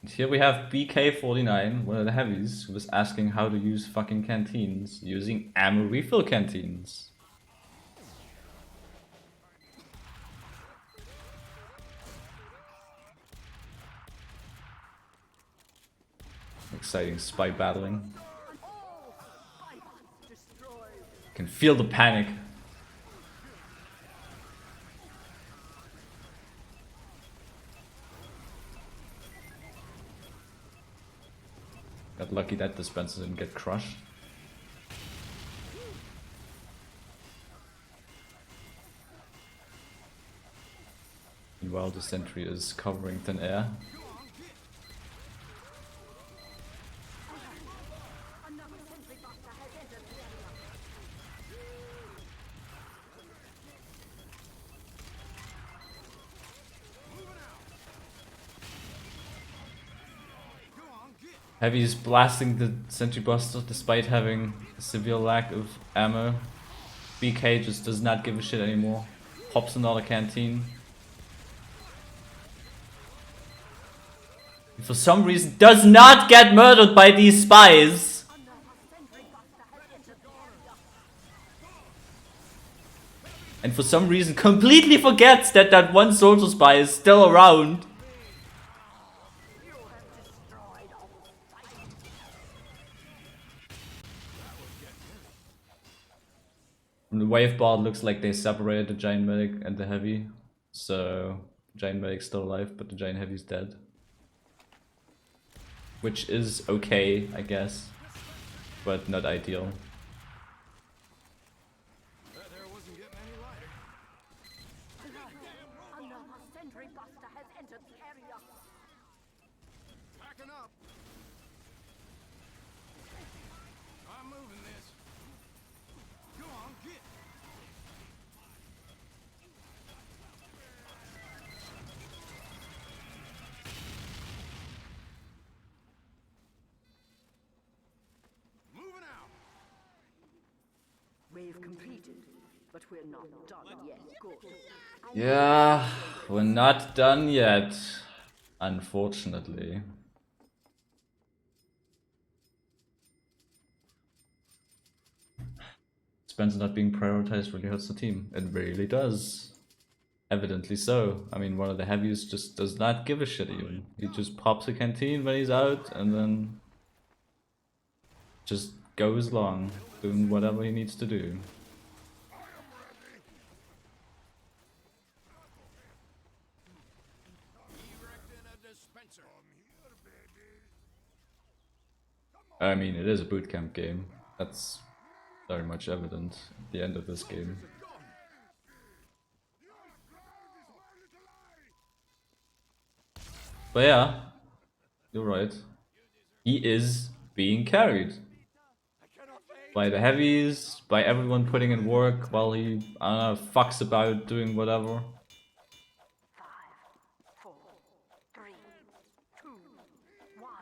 And here we have BK49, one of the heavies, who was asking how to use fucking canteens, using ammo refill canteens. Exciting spy battling. Can feel the panic. Got lucky that dispenser didn't get crushed. Meanwhile, the sentry is covering thin air. Another sentry buster has entered the area. Heavy is blasting the sentry buster despite having a severe lack of ammo. BK just does not give a shit anymore. Pops another canteen. And for some reason does not get murdered by these spies. Another sentry buster has entered the area. And for some reason completely forgets that that one soldier spy is still around. You have destroyed all sight. From the wave bar, it looks like they separated the giant medic and the heavy. So, giant medic's still alive, but the giant heavy's dead. Which is okay, I guess. But not ideal. That air wasn't getting any lighter. Another sentry buster has entered the area. Packing up. I'm moving this. Go on, get. Moving out. Wave completed, but we're not done yet. Good. Yeah, we're not done yet. Unfortunately. Dispenser not being prioritized really hurts the team. It really does. Evidently so. I mean, one of the heavies just does not give a shit even. He just pops a canteen when he's out and then just goes along, doing whatever he needs to do. Erecting a dispenser. I mean, it is a bootcamp game. That's very much evident at the end of this game. But yeah, you're right. He is being carried by the heavies, by everyone putting in work while he, I don't know, fucks about doing whatever. 5, 4, 3, 2, 1.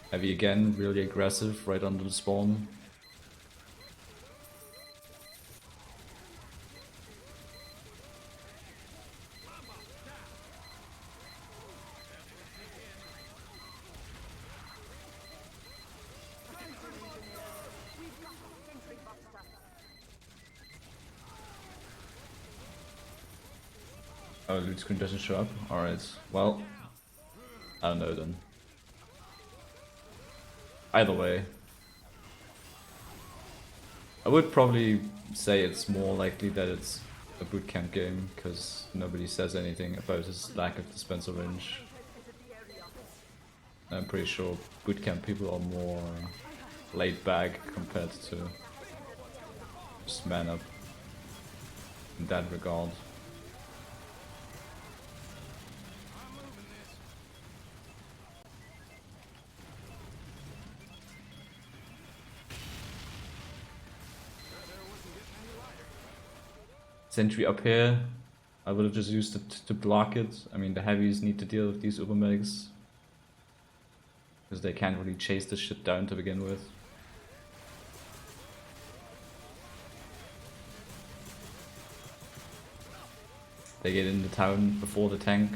Heavy again, really aggressive, right under the spawn. Oh, loot screen doesn't show up? Alright, well, I don't know then. Either way. I would probably say it's more likely that it's a bootcamp game, because nobody says anything about his lack of dispenser range. I'm pretty sure bootcamp people are more laid back compared to just man up in that regard. Sentry up here, I would have just used it to block it. I mean, the heavies need to deal with these uber medics, because they can't really chase this shit down to begin with. They get in the town before the tank.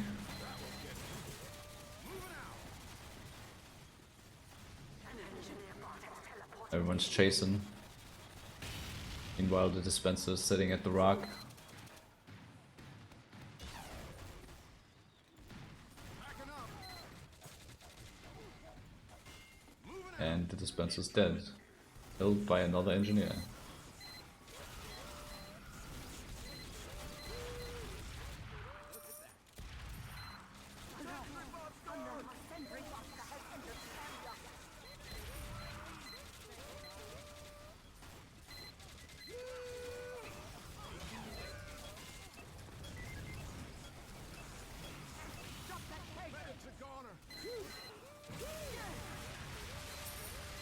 Everyone's chasing. Meanwhile, the dispenser is sitting at the rock. And the dispenser's dead. Killed by another engineer.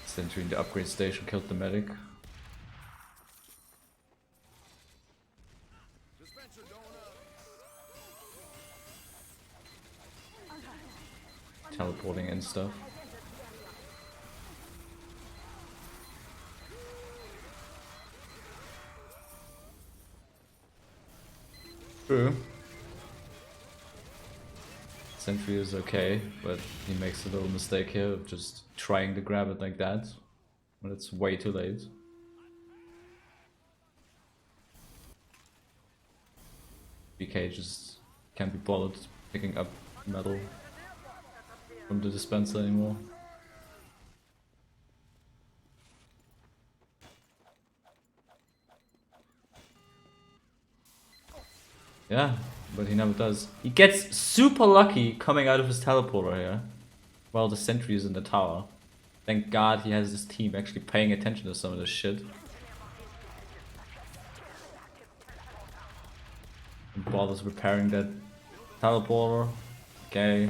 Sentry in the upgrade station killed the medic. Teleporting and stuff. True. Sentry is okay, but he makes a little mistake here of just trying to grab it like that when it's way too late. BK just can't be bothered picking up metal from the dispenser anymore. Yeah, but he never does. He gets super lucky coming out of his teleporter here, while the sentry is in the tower. Thank God he has this team actually paying attention to some of this shit. And bothers repairing that teleporter. Okay.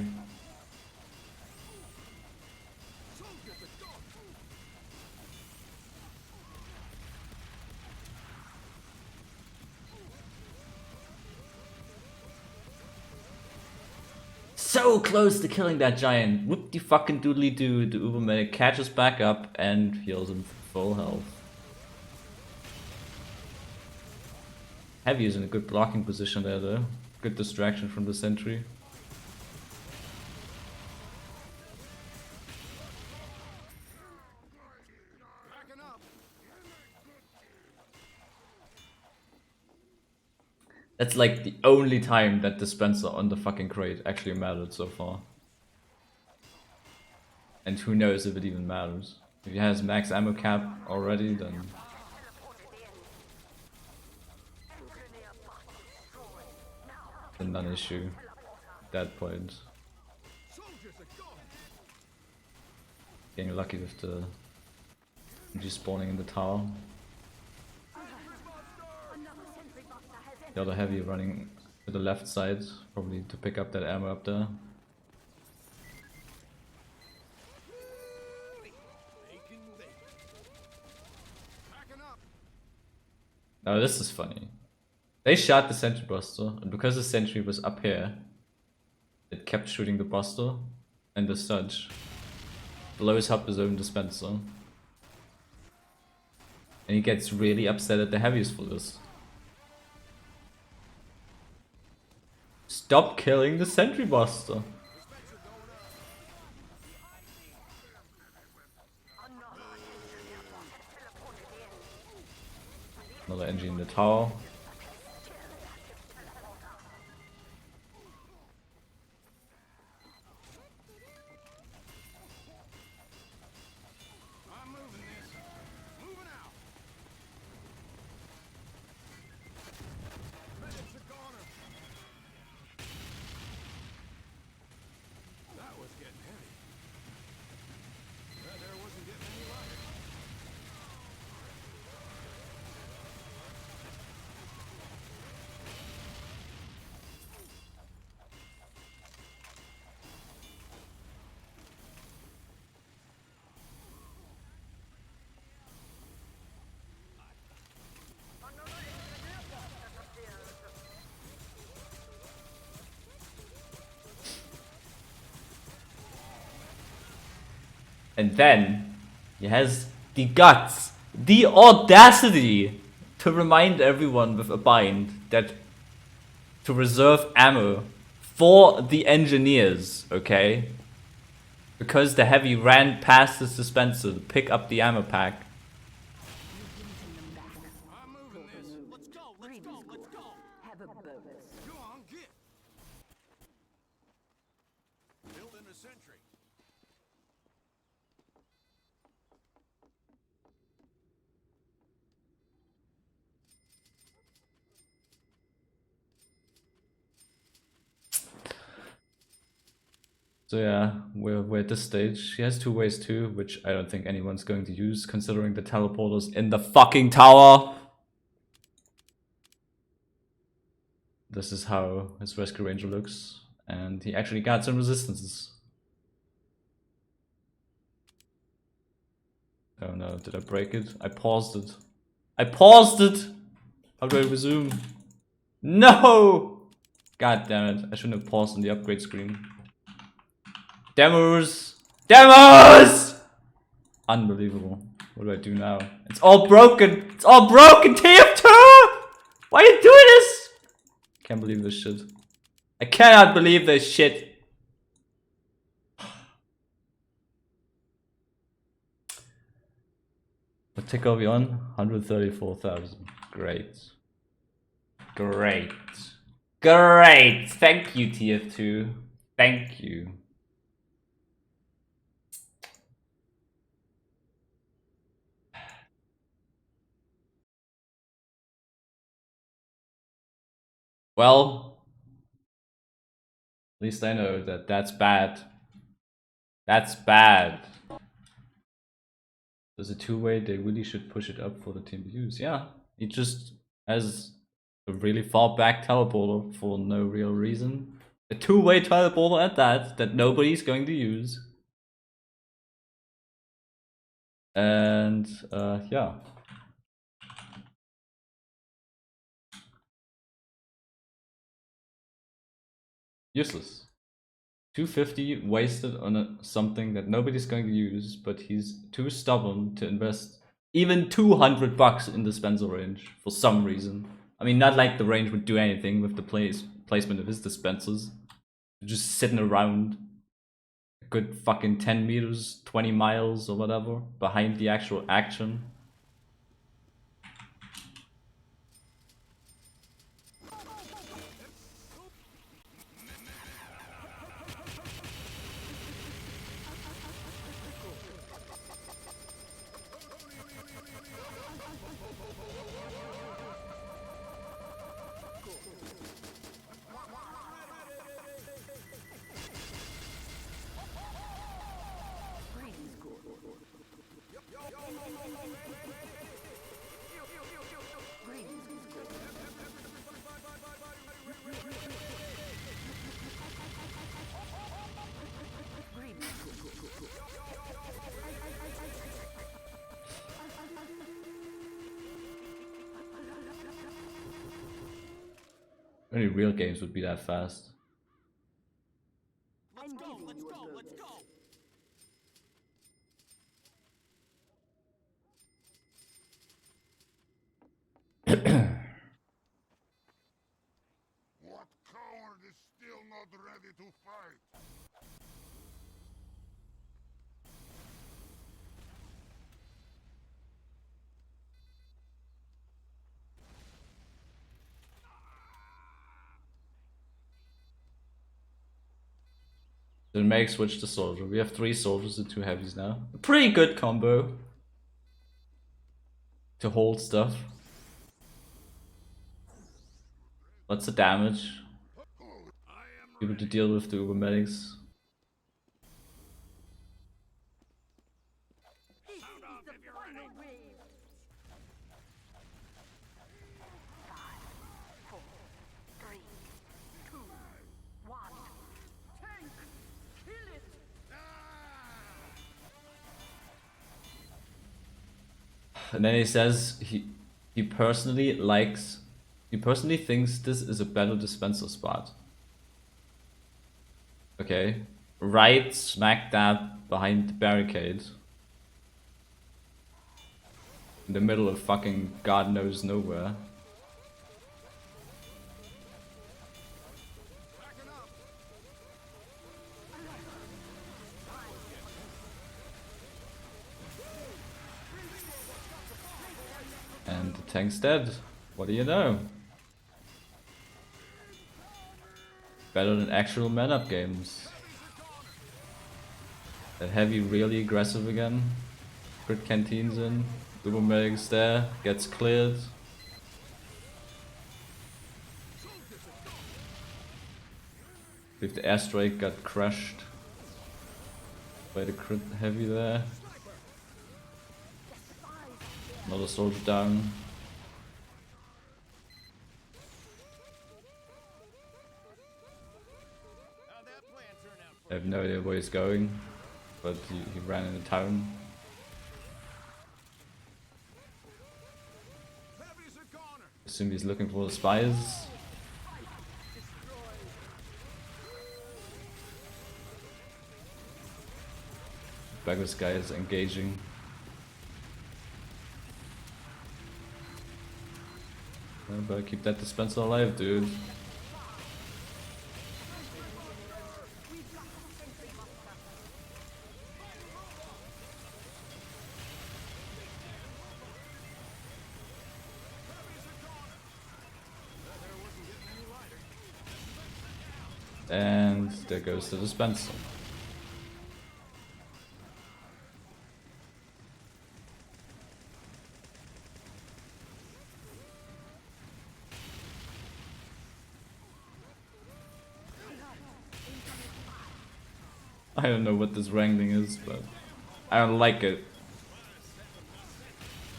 So close to killing that giant. Whoop de fucking doodly doo. The Uber medic catches back up and heals him for full health. Heavy is in a good blocking position there though. Good distraction from the sentry. That's like the only time that dispenser on the fucking crate actually mattered so far. And who knows if it even matters. If he has max ammo cap already, then non-issue at that point. Getting lucky with the spawning in the tower. The other heavy running to the left side, probably to pick up that ammo up there. Now this is funny. They shot the sentry buster, and because the sentry was up here, it kept shooting the buster, and as such, blows up his own dispenser. And he gets really upset at the heavies for this. Stop killing the sentry buster. Another engine in the tower. And then he has the guts, the audacity to remind everyone with a bind that to reserve ammo for the engineers, okay? Because the heavy ran past his dispenser to pick up the ammo pack. I'm moving this. Let's go, let's go, let's go. Have a bonus. Go on, get. Building a sentry. So yeah, we're at this stage. He has 2 ways too, which I don't think anyone's going to use, considering the teleporters in the fucking tower. This is how his Rescue Ranger looks, and he actually got some resistances. Oh no, did I break it? I paused it. I paused it! How do I resume? No! God damn it, I shouldn't have paused on the upgrade screen. Demos! Demos! Unbelievable. What do I do now? It's all broken! It's all broken! TF2! Why are you doing this? Can't believe this shit. I cannot believe this shit. What tick are we on? 134,000. Great. Great. Great! Thank you, TF2. Thank you. Well, at least I know that that's bad. That's bad. There's a 2-way, they really should push it up for the team to use. Yeah, he just has a really far back teleporter for no real reason. A 2-way teleporter at that nobody's going to use. And yeah. Useless. 250 wasted on something that nobody's going to use, but he's too stubborn to invest even $200 in dispenser range for some reason. I mean, not like the range would do anything with the placement of his dispensers. Just sitting around a good fucking 10 meters, 20 miles or whatever behind the actual action. Only real games would be that fast. Let's go, let's go, let's go. What coward is still not ready to fight? Then make switch to soldier. We have 3 soldiers and 2 heavies now. A pretty good combo to hold stuff. Lots of damage. Able to deal with the Uber medics. This is the final wave. 5, 4, 3, 2, 1. Tank! Kill it! And then he says he personally thinks this is a better dispenser spot. Okay, right smack dab behind the barricade. In the middle of fucking God knows nowhere. And the tank's dead. What do you know? Better than actual man-up games. That heavy really aggressive again. Crit canteens in. Uber medic's there. Gets cleared. If the airstrike got crushed by the crit heavy there. Another soldier down. I have no idea where he's going, but he ran in the town. Assume he's looking for the spies. This guy is engaging. I better keep that dispenser alive, dude. And there goes the dispenser. I don't know what this wrangling is, but I don't like it.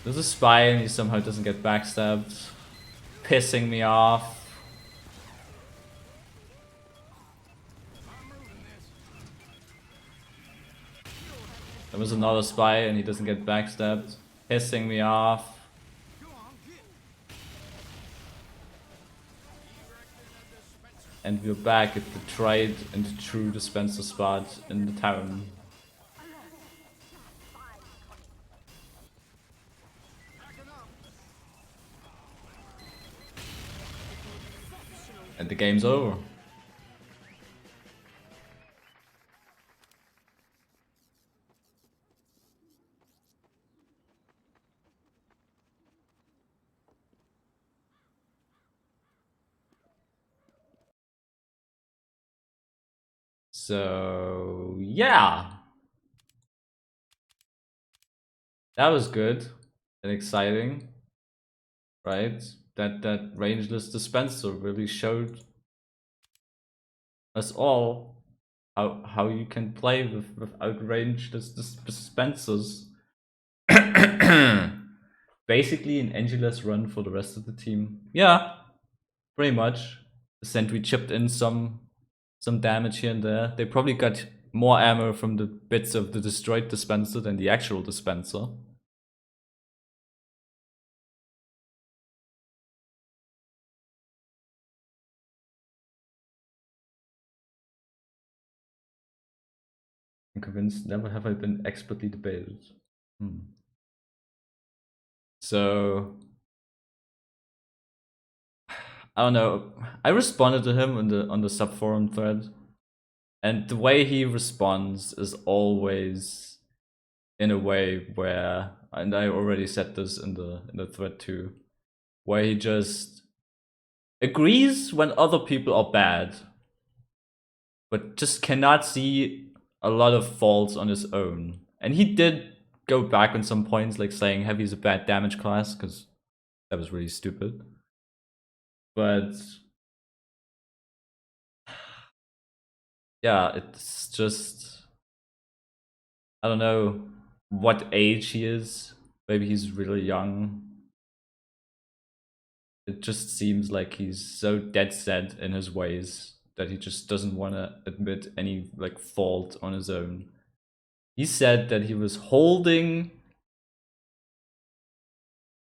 There's a spy and he somehow doesn't get backstabbed. Pissing me off. There was another spy and he doesn't get backstabbed. Pissing me off. And we're back at the tried and true dispenser spot in the town. And the game's over. So yeah, that was good and exciting, right? That rangeless dispenser really showed us all how you can play without rangeless dispensers. Basically an endless run for the rest of the team. Yeah, pretty much. The sentry chipped in some damage here and there. They probably got more ammo from the bits of the destroyed dispenser than the actual dispenser. I'm convinced never have I been expertly debated. So I don't know. I responded to him on the subforum thread, and the way he responds is always in a way where, and I already said this in the thread too, where he just agrees when other people are bad, but just cannot see a lot of faults on his own. And he did go back on some points, like saying Heavy's a bad damage class, because that was really stupid. But yeah, it's just, I don't know what age he is. Maybe he's really young. It just seems like he's so dead set in his ways that he just doesn't want to admit any like fault on his own. He said that he was holding,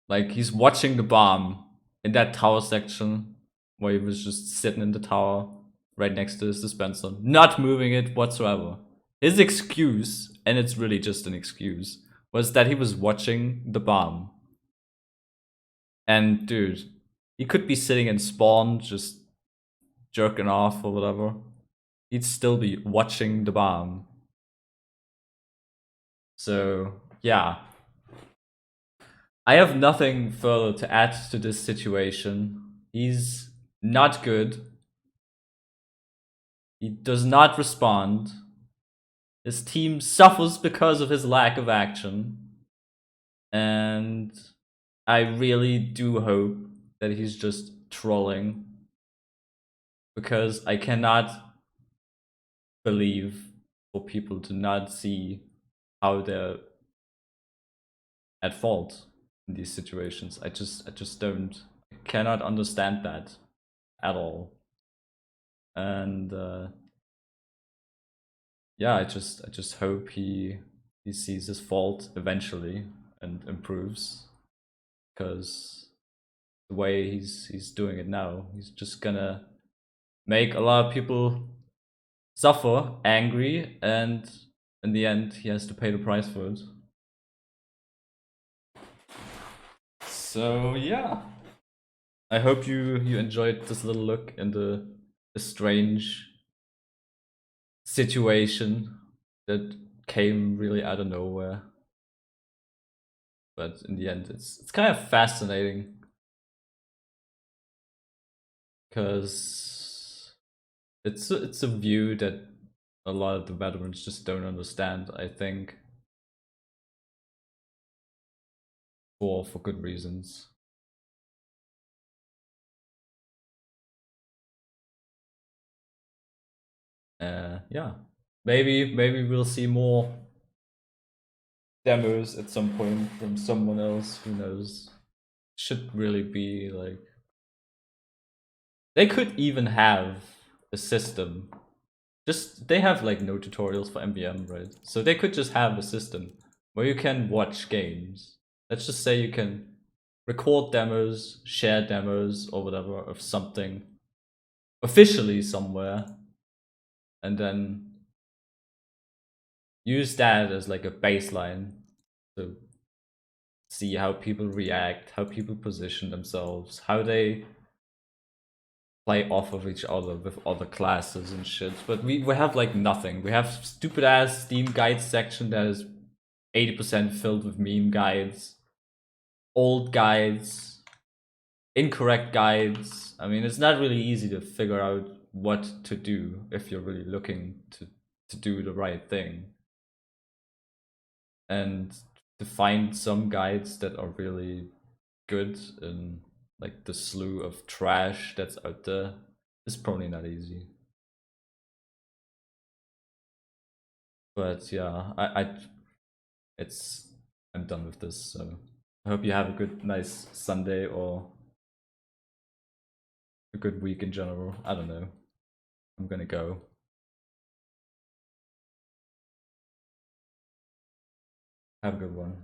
like he's watching the bomb in that tower section where he was just sitting in the tower right next to his dispenser, not moving it whatsoever. His excuse, and it's really just an excuse, was that he was watching the bomb. And dude, he could be sitting in spawn just jerking off or whatever. He'd still be watching the bomb. So, yeah. I have nothing further to add to this situation. He's not good. He does not respond. His team suffers because of his lack of action. And I really do hope that he's just trolling. Because I cannot believe for people to not see how they're at fault in these situations. I just don't. I cannot understand that at all. And yeah, I just hope he sees his fault eventually and improves, because the way he's doing it now, he's just gonna make a lot of people suffer, angry, and in the end he has to pay the price for it. So yeah, I hope you enjoyed this little look into a strange situation that came really out of nowhere. But in the end, it's kind of fascinating, because it's a view that a lot of the veterans just don't understand, I think, for good reasons. Yeah, maybe we'll see more demos at some point from someone else. Who knows? Should really be like, they could even have a system. Just, they have like no tutorials for MvM, right? So they could just have a system where you can watch games. Let's just say you can record demos, share demos, or whatever of something officially somewhere, and then use that as like a baseline to see how people react, how people position themselves, how they play off of each other with other classes and shit. But we have like nothing. We have stupid ass Steam guides section that is 80% filled with meme guides, old guides, incorrect guides. I mean, it's not really easy to figure out what to do if you're really looking to do the right thing. And to find some guides that are really good in like the slew of trash that's out there is probably not easy. But yeah, I'm done with this, so I hope you have a good, nice Sunday, or a good week in general. I don't know. I'm gonna go. Have a good one.